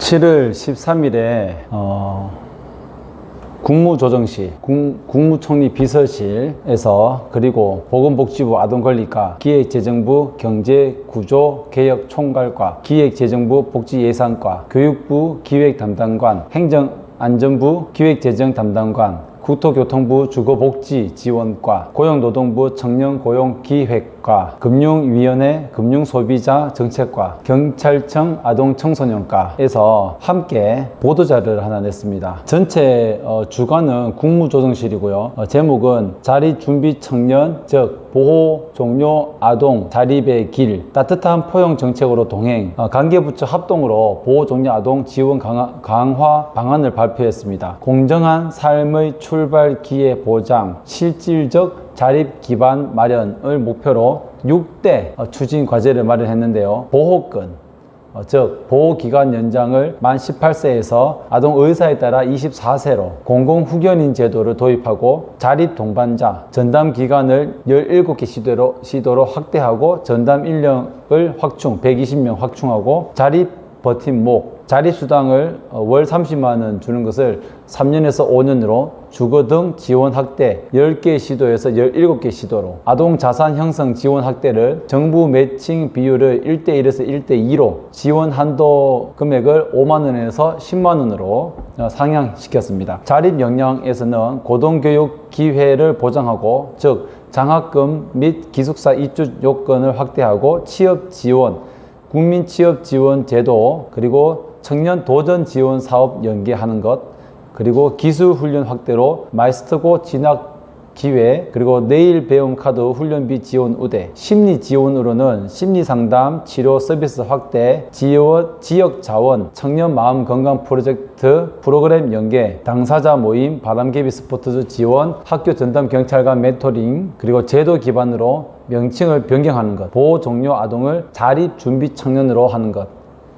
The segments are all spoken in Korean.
7월 13일에 국무조정실, 국무총리 비서실에서 그리고 보건복지부 아동권리과, 기획재정부 경제구조개혁총괄과, 기획재정부 복지예산과, 교육부 기획담당관, 행정안전부 기획재정담당관, 국토교통부 주거복지지원과, 고용노동부 청년고용기획과, 금융위원회 금융소비자정책과, 경찰청 아동청소년과에서 함께 보도자료를 하나 냈습니다. 전체 주관은 국무조정실이고요. 제목은 자립준비청년, 즉 보호종료 아동 자립의 길, 따뜻한 포용정책으로 동행, 관계부처 합동으로 보호종료 아동 지원 강화 방안을 발표했습니다. 공정한 삶의 출발 기회 보장, 실질적 자립 기반 마련을 목표로 6대 추진 과제를 마련했는데요. 보호권, 즉 보호기간 연장을 만 18세에서 아동 의사에 따라 24세로 공공후견인 제도를 도입하고, 자립 동반자 전담 기간을 17개 시도로 확대하고, 전담 인력을 확충 120명 확충하고, 자립 버팀목, 자립수당을 월 30만원 주는 것을 3년에서 5년으로, 주거 등 지원 확대 10개 시도에서 17개 시도로, 아동 자산 형성 지원 확대를 정부 매칭 비율을 1대1에서 1대2로, 지원 한도 금액을 5만원에서 10만원으로 상향시켰습니다. 자립 역량에서는 고등교육 기회를 보장하고, 즉 장학금 및 기숙사 입주 요건을 확대하고, 취업 지원, 국민 취업 지원 제도, 그리고 청년 도전 지원 사업 연계하는 것, 그리고 기술 훈련 확대로 마스터고 진학 기회, 그리고 내일 배움 카드 훈련비 지원 우대, 심리 지원으로는 심리 상담 치료 서비스 확대, 지역 자원 청년 마음 건강 프로젝트 프로그램 연계, 당사자 모임 바람개비 스포츠 지원, 학교 전담 경찰관 멘토링, 그리고 제도 기반으로 명칭을 변경하는 것, 보호 종료 아동을 자립 준비 청년으로 하는 것,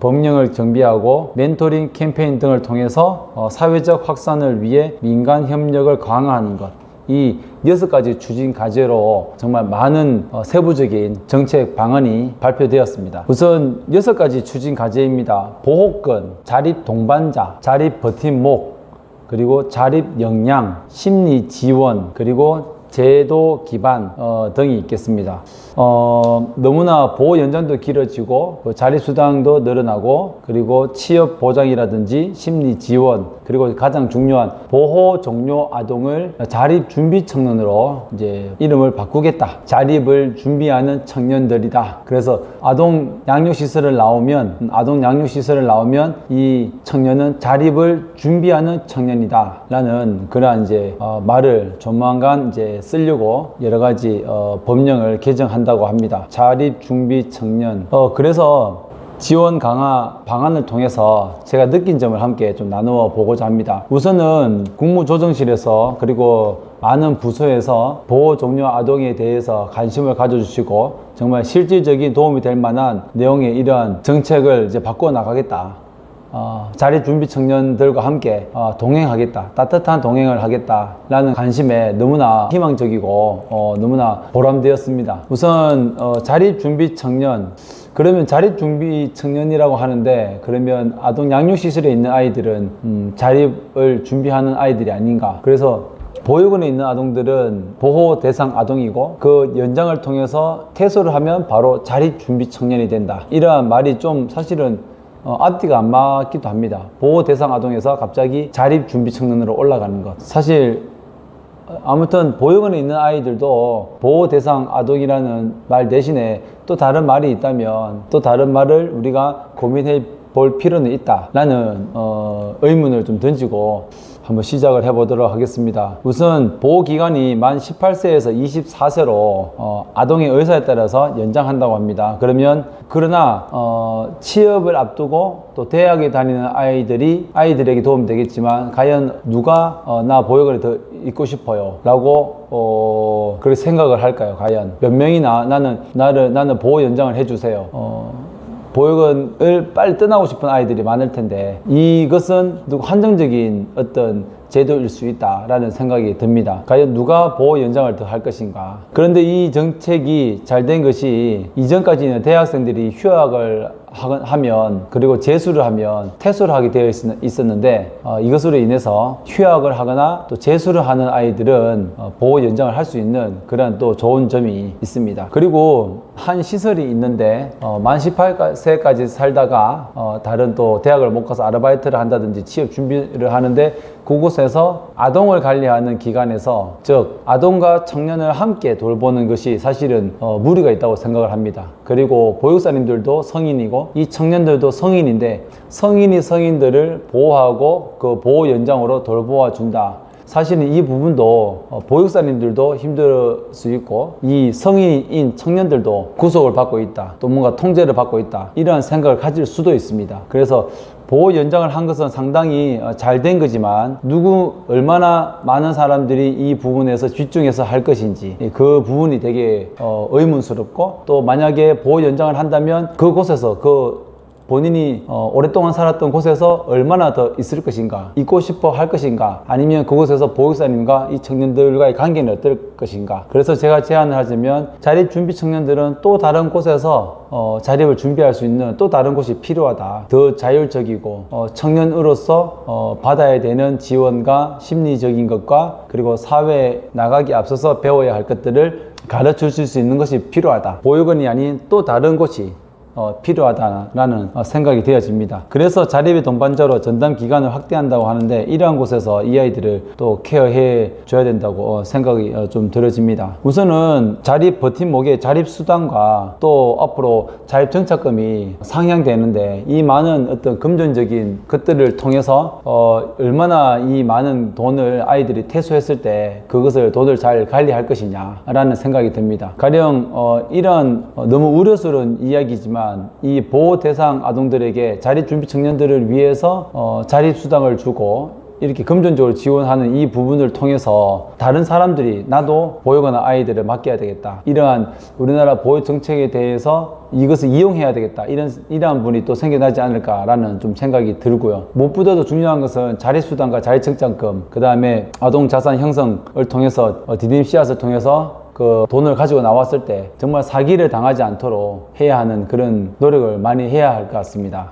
법령을 정비하고 멘토링 캠페인 등을 통해서 사회적 확산을 위해 민간 협력을 강화하는 것, 이 6가지 추진 과제로 정말 많은 세부적인 정책 방안이 발표되었습니다. 우선 6가지 추진 과제입니다. 보호권, 자립 동반자, 자립 버팀목, 그리고 자립 역량, 심리 지원, 그리고 제도 기반 등이 있겠습니다. 너무나 보호 연장도 길어지고, 자립수당도 늘어나고, 그리고 취업 보장이라든지 심리 지원, 그리고 가장 중요한 보호 종료 아동을 자립 준비 청년으로 이제 이름을 바꾸겠다. 자립을 준비하는 청년들이다. 그래서 아동 양육시설을 나오면 이 청년은 자립을 준비하는 청년이다 라는 그러한 이제 말을 조만간 이제 쓰려고 여러 가지 법령을 개정한다고 합니다. 자립 준비 청년. 그래서 지원 강화 방안을 통해서 제가 느낀 점을 함께 좀 나누어 보고자 합니다. 우선은 국무조정실에서, 그리고 많은 부서에서 보호 종료 아동에 대해서 관심을 가져주시고, 정말 실질적인 도움이 될 만한 내용의 이러한 정책을 이제 바꿔 나가겠다. 자립준비 청년들과 함께 동행하겠다, 따뜻한 동행을 하겠다 라는 관심에 너무나 희망적이고 너무나 보람되었습니다. 우선 자립준비 청년, 그러면 자립준비 청년이라고 하는데, 그러면 아동 양육시설에 있는 아이들은 자립을 준비하는 아이들이 아닌가. 그래서 보육원에 있는 아동들은 보호 대상 아동이고, 그 연장을 통해서 퇴소를 하면 바로 자립준비 청년이 된다. 이러한 말이 좀 사실은 앞뒤가 안 맞기도 합니다. 보호 대상 아동에서 갑자기 자립 준비 청년으로 올라가는 것. 사실 아무튼 보육원에 있는 아이들도 보호 대상 아동이라는 말 대신에 또 다른 말이 있다면, 또 다른 말을 우리가 고민해 볼 필요는 있다라는 의문을 좀 던지고 한번 시작을 해보도록 하겠습니다. 우선 보호기간이 만 18세에서 24세로 아동의 의사에 따라서 연장한다고 합니다. 그러나 취업을 앞두고 또 대학에 다니는 아이들에게 도움이 되겠지만, 과연 누가 나 보육원에 더 있고 싶어요 라고 그렇게 생각을 할까요? 과연 몇 명이나 나는 보호 연장을 해주세요. 보육원을 빨리 떠나고 싶은 아이들이 많을 텐데, 이것은 한정적인 어떤 제도일 수 있다라는 생각이 듭니다. 과연 누가 보호 연장을 더 할 것인가. 그런데 이 정책이 잘 된 것이, 이전까지는 대학생들이 휴학을 하면 그리고 재수를 하면 퇴소를 하게 되어 있었는데 이것으로 인해서 휴학을 하거나 또 재수를 하는 아이들은 보호 연장을 할 수 있는 그런 또 좋은 점이 있습니다. 그리고 한 시설이 있는데 만 18세까지 살다가 다른 또 대학을 못 가서 아르바이트를 한다든지 취업 준비를 하는데 그곳에서 아동을 관리하는 기관에서 즉 아동과 청년을 함께 돌보는 것이 사실은 무리가 있다고 생각을 합니다. 그리고 보육사님들도 성인이고 이 청년들도 성인인데 성인이 성인들을 보호하고 그 보호 연장으로 돌보아 준다. 사실은 이 부분도 보육사님들도 힘들 수 있고 이 성인인 청년들도 구속을 받고 있다, 또 뭔가 통제를 받고 있다, 이러한 생각을 가질 수도 있습니다. 그래서 보호 연장을 한 것은 상당히 잘 된 거지만 얼마나 많은 사람들이 이 부분에서 집중해서 할 것인지 그 부분이 되게 의문스럽고, 또 만약에 보호 연장을 한다면 그곳에서 본인이 오랫동안 살았던 곳에서 얼마나 더 있을 것인가, 있고 싶어 할 것인가, 아니면 그곳에서 보육사님과 이 청년들과의 관계는 어떨 것인가. 그래서 제가 제안을 하자면 자립준비 청년들은 또 다른 곳에서 자립을 준비할 수 있는 또 다른 곳이 필요하다. 더 자율적이고 청년으로서 받아야 되는 지원과 심리적인 것과 그리고 사회에 나가기 앞서서 배워야 할 것들을 가르쳐 줄 수 있는 것이 필요하다. 보육원이 아닌 또 다른 곳이 필요하다라는 생각이 되어집니다. 그래서 자립의 동반자로 전담 기간을 확대한다고 하는데 이러한 곳에서 이 아이들을 또 케어해 줘야 된다고 생각이 좀 들어집니다. 우선은 자립 버팀목의 자립 수당과 또 앞으로 자립 정착금이 상향되는데 이 많은 어떤 금전적인 것들을 통해서 얼마나 이 많은 돈을 아이들이 퇴소했을 때 그것을 돈을 잘 관리할 것이냐라는 생각이 듭니다. 가령 이런 너무 우려스러운 이야기지만 이 보호 대상 아동들에게 자립준비 청년들을 위해서 자립수당을 주고 이렇게 금전적으로 지원하는 이 부분을 통해서 다른 사람들이 나도 보육원 아이들을 맡겨야 되겠다, 이러한 우리나라 보육 정책에 대해서 이것을 이용해야 되겠다, 이러한 분이 또 생겨나지 않을까라는 좀 생각이 들고요. 무엇보다도 중요한 것은 자립수당과 자립成長금, 그 다음에 아동 자산 형성을 통해서 디딤 씨앗을 통해서 그 돈을 가지고 나왔을 때 정말 사기를 당하지 않도록 해야 하는 그런 노력을 많이 해야 할 것 같습니다.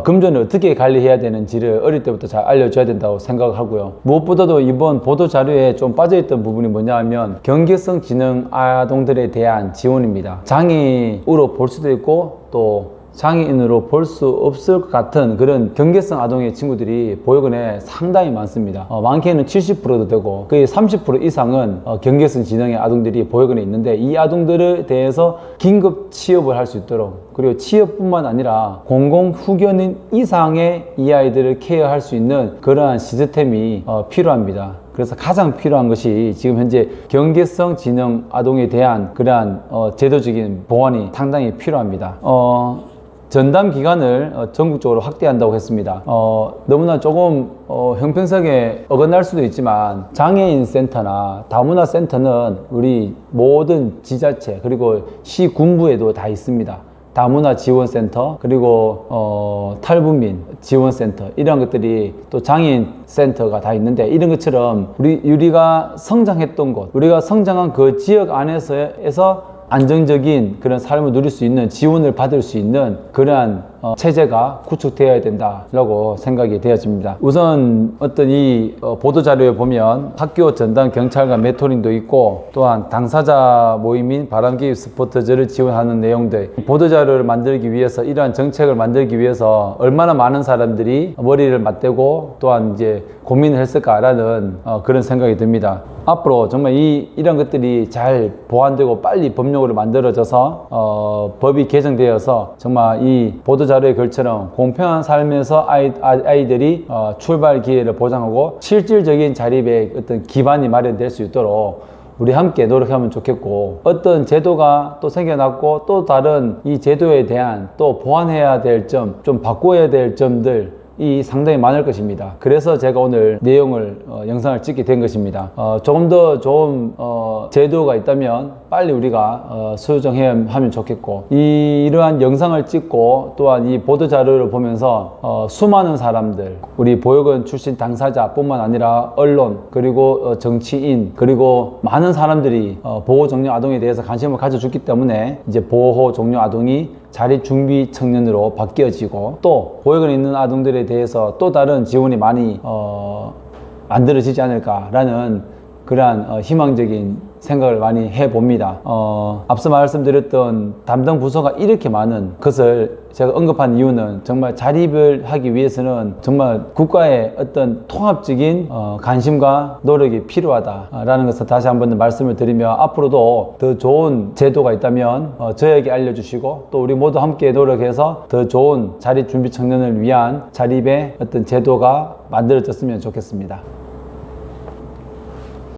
금전을 어떻게 관리해야 되는지를 어릴 때부터 잘 알려줘야 된다고 생각하고요. 무엇보다도 이번 보도 자료에 좀 빠져있던 부분이 뭐냐 하면 경계성 지능 아동들에 대한 지원입니다. 장애으로 볼 수도 있고 또 장애인으로 볼 수 없을 것 같은 그런 경계성 아동의 친구들이 보육원에 상당히 많습니다. 많게는 70%도 되고 거의 30% 이상은 경계성 지능의 아동들이 보육원에 있는데 이 아동들에 대해서 긴급 취업을 할 수 있도록, 그리고 취업뿐만 아니라 공공후견인 이상의 이 아이들을 케어할 수 있는 그러한 시스템이 필요합니다. 그래서 가장 필요한 것이 지금 현재 경계성 지능 아동에 대한 그러한 제도적인 보완이 상당히 필요합니다. 전담 기간을 전국적으로 확대한다고 했습니다. 너무나 조금 형평성에 어긋날 수도 있지만 장애인 센터나 다문화 센터는 우리 모든 지자체 그리고 시군부에도 다 있습니다. 다문화 지원센터, 그리고 탈북민 지원센터, 이런 것들이 또 장애인 센터가 다 있는데, 이런 것처럼 우리가 성장했던 곳, 우리가 성장한 그 지역 안에서 안정적인 그런 삶을 누릴 수 있는, 지원을 받을 수 있는 그러한 체제가 구축되어야 된다라고 생각이 되어집니다. 우선 어떤 이 보도자료에 보면 학교 전담 경찰관 메토링도 있고, 또한 당사자 모임인 바람개입 스포터즈를 지원하는 내용들, 보도자료를 만들기 위해서, 이러한 정책을 만들기 위해서 얼마나 많은 사람들이 머리를 맞대고 또한 이제 고민을 했을까라는 그런 생각이 듭니다. 앞으로 정말 이런 것들이 잘 보완되고 빨리 법령으로 만들어져서 법이 개정되어서 정말 이 보도자료의 글처럼 공평한 삶에서 아이들이 출발 기회를 보장하고 실질적인 자립의 어떤 기반이 마련될 수 있도록 우리 함께 노력하면 좋겠고, 어떤 제도가 또 생겨났고 또 다른 이 제도에 대한 또 보완해야 될 점, 좀 바꿔야 될 점들 이 상당히 많을 것입니다. 그래서 제가 오늘 내용을 영상을 찍게 된 것입니다. 조금 더 좋은 제도가 있다면 빨리 우리가 수정해야 하면 좋겠고, 이러한 영상을 찍고 또한 이 보도자료를 보면서 수많은 사람들, 우리 보육원 출신 당사자뿐만 아니라 언론, 그리고 정치인, 그리고 많은 사람들이 보호 종료 아동에 대해서 관심을 가져줬기 때문에 이제 보호 종료 아동이 자립 준비 청년으로 바뀌어지고 또 고액에 있는 아동들에 대해서 또 다른 지원이 많이 만들어지지 않을까라는 그러한 희망적인 생각을 많이 해봅니다. 앞서 말씀드렸던 담당 부서가 이렇게 많은 것을 제가 언급한 이유는 정말 자립을 하기 위해서는 정말 국가의 어떤 통합적인 관심과 노력이 필요하다라는 것을 다시 한번 말씀을 드리며 앞으로도 더 좋은 제도가 있다면 저에게 알려주시고 또 우리 모두 함께 노력해서 더 좋은 자립 준비 청년을 위한 자립의 어떤 제도가 만들어졌으면 좋겠습니다.